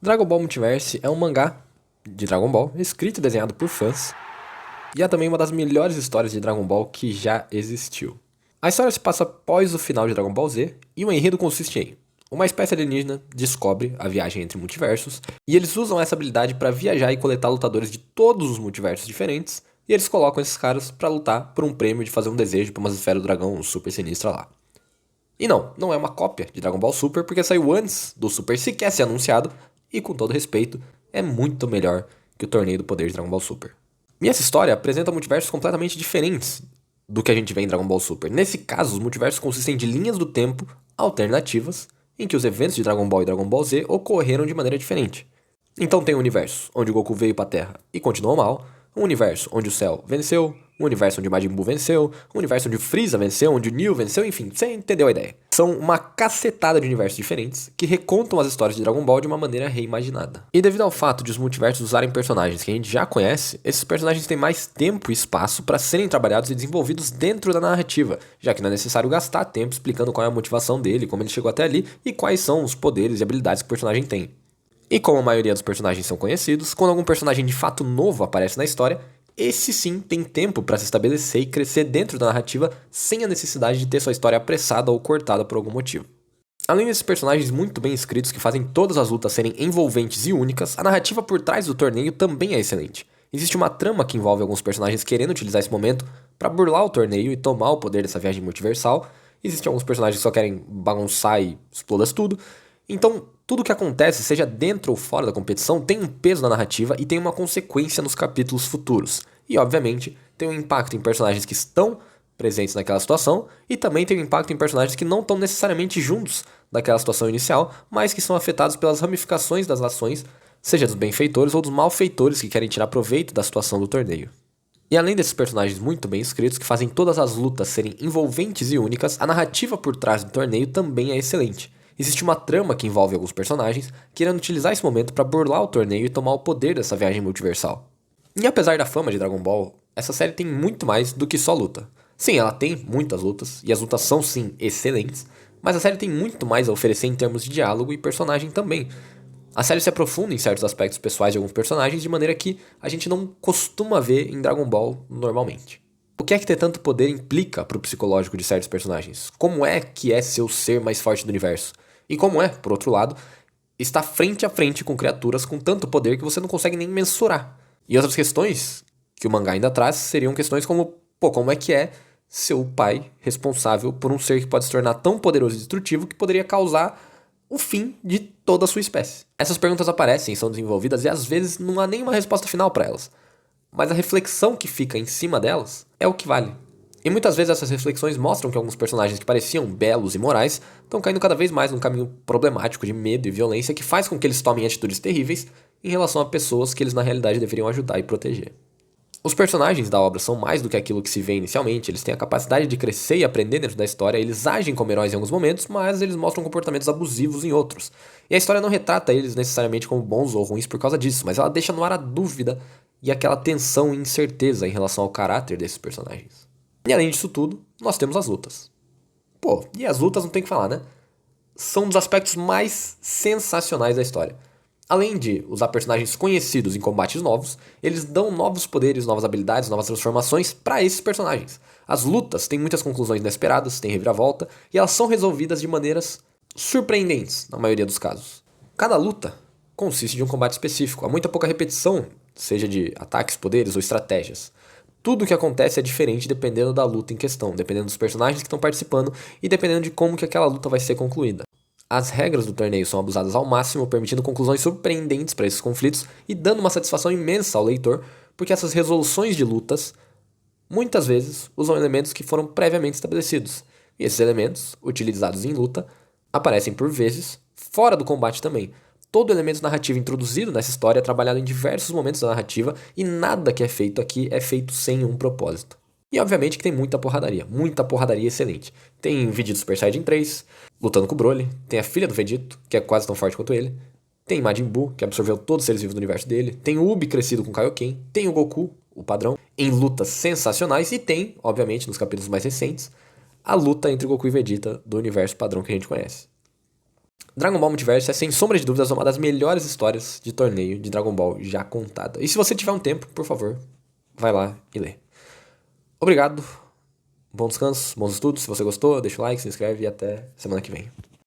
Dragon Ball Multiverse é um mangá de Dragon Ball, escrito e desenhado por fãs, e é também uma das melhores histórias de Dragon Ball que já existiu. A história se passa após o final de Dragon Ball Z, e o enredo consiste em: uma espécie alienígena descobre a viagem entre multiversos, e eles usam essa habilidade para viajar e coletar lutadores de todos os multiversos diferentes, e eles colocam esses caras para lutar por um prêmio de fazer um desejo para uma esfera do dragão super sinistra lá. E não é uma cópia de Dragon Ball Super, porque saiu antes do Super sequer ser anunciado, e com todo respeito, é muito melhor que o Torneio do Poder de Dragon Ball Super. E essa história apresenta multiversos completamente diferentes do que a gente vê em Dragon Ball Super. Nesse caso, os multiversos consistem de linhas do tempo alternativas, em que os eventos de Dragon Ball e Dragon Ball Z ocorreram de maneira diferente. Então tem um universo onde o Goku veio pra Terra e continuou mal, um universo onde o Cell venceu, um universo onde o Majin Buu venceu, um universo onde o Freeza venceu, onde o Neo venceu, enfim, você entendeu a ideia. São uma cacetada de universos diferentes que recontam as histórias de Dragon Ball de uma maneira reimaginada. E devido ao fato de os multiversos usarem personagens que a gente já conhece, esses personagens têm mais tempo e espaço para serem trabalhados e desenvolvidos dentro da narrativa, já que não é necessário gastar tempo explicando qual é a motivação dele, como ele chegou até ali e quais são os poderes e habilidades que o personagem tem. E como a maioria dos personagens são conhecidos, quando algum personagem de fato novo aparece na história, esse sim tem tempo para se estabelecer e crescer dentro da narrativa sem a necessidade de ter sua história apressada ou cortada por algum motivo. Além desses personagens muito bem escritos que fazem todas as lutas serem envolventes e únicas, a narrativa por trás do torneio também é excelente. Existe uma trama que envolve alguns personagens querendo utilizar esse momento para burlar o torneio e tomar o poder dessa viagem multiversal. Existem alguns personagens que só querem bagunçar e explodir tudo. Então, tudo que acontece, seja dentro ou fora da competição, tem um peso na narrativa e tem uma consequência nos capítulos futuros. E, obviamente, tem um impacto em personagens que estão presentes naquela situação e também tem um impacto em personagens que não estão necessariamente juntos daquela situação inicial, mas que são afetados pelas ramificações das ações, seja dos benfeitores ou dos malfeitores que querem tirar proveito da situação do torneio. E além desses personagens muito bem escritos que fazem todas as lutas serem envolventes e únicas, a narrativa por trás do torneio também é excelente. Existe uma trama que envolve alguns personagens querendo utilizar esse momento para burlar o torneio e tomar o poder dessa viagem multiversal. E apesar da fama de Dragon Ball, essa série tem muito mais do que só luta. Sim, ela tem muitas lutas, e as lutas são sim excelentes, mas a série tem muito mais a oferecer em termos de diálogo e personagem também. A série se aprofunda em certos aspectos pessoais de alguns personagens de maneira que a gente não costuma ver em Dragon Ball normalmente. O que é que ter tanto poder implica pro psicológico de certos personagens? Como é que é ser o ser mais forte do universo? E como é, por outro lado, estar frente a frente com criaturas com tanto poder que você não consegue nem mensurar? E outras questões que o mangá ainda traz seriam questões como, como é que é ser o pai responsável por um ser que pode se tornar tão poderoso e destrutivo que poderia causar o fim de toda a sua espécie? Essas perguntas aparecem, são desenvolvidas e às vezes não há nenhuma resposta final para elas. Mas a reflexão que fica em cima delas é o que vale. E muitas vezes essas reflexões mostram que alguns personagens que pareciam belos e morais estão caindo cada vez mais num caminho problemático de medo e violência que faz com que eles tomem atitudes terríveis em relação a pessoas que eles na realidade deveriam ajudar e proteger. Os personagens da obra são mais do que aquilo que se vê inicialmente, eles têm a capacidade de crescer e aprender dentro da história, eles agem como heróis em alguns momentos, mas eles mostram comportamentos abusivos em outros. E a história não retrata eles necessariamente como bons ou ruins por causa disso, mas ela deixa no ar a dúvida e aquela tensão e incerteza em relação ao caráter desses personagens. E além disso tudo, nós temos as lutas. E as lutas não tem o que falar, né? São um dos aspectos mais sensacionais da história. Além de usar personagens conhecidos em combates novos, eles dão novos poderes, novas habilidades, novas transformações para esses personagens. As lutas têm muitas conclusões inesperadas, têm reviravolta, e elas são resolvidas de maneiras surpreendentes, na maioria dos casos. Cada luta consiste de um combate específico, há muita pouca repetição, seja de ataques, poderes ou estratégias. Tudo o que acontece é diferente dependendo da luta em questão, dependendo dos personagens que estão participando e dependendo de como que aquela luta vai ser concluída. As regras do torneio são abusadas ao máximo, permitindo conclusões surpreendentes para esses conflitos e dando uma satisfação imensa ao leitor, porque essas resoluções de lutas muitas vezes usam elementos que foram previamente estabelecidos. E esses elementos, utilizados em luta, aparecem por vezes fora do combate também. Todo elemento narrativo introduzido nessa história é trabalhado em diversos momentos da narrativa e nada que é feito aqui é feito sem um propósito. E obviamente que tem muita porradaria excelente. Tem Vegeta Super Saiyajin 3, lutando com o Broly, tem a filha do Vegito, que é quase tão forte quanto ele, tem Majin Buu, que absorveu todos os seres vivos do universo dele, tem o Ubi crescido com Kaioken, tem o Goku, o padrão, em lutas sensacionais, e tem, obviamente, nos capítulos mais recentes, a luta entre Goku e Vegeta do universo padrão que a gente conhece. Dragon Ball Multiverse é, sem sombra de dúvidas, uma das melhores histórias de torneio de Dragon Ball já contada. E se você tiver um tempo, por favor, vai lá e lê. Obrigado, bom descanso, bons estudos. Se você gostou, deixa o like, se inscreve e até semana que vem.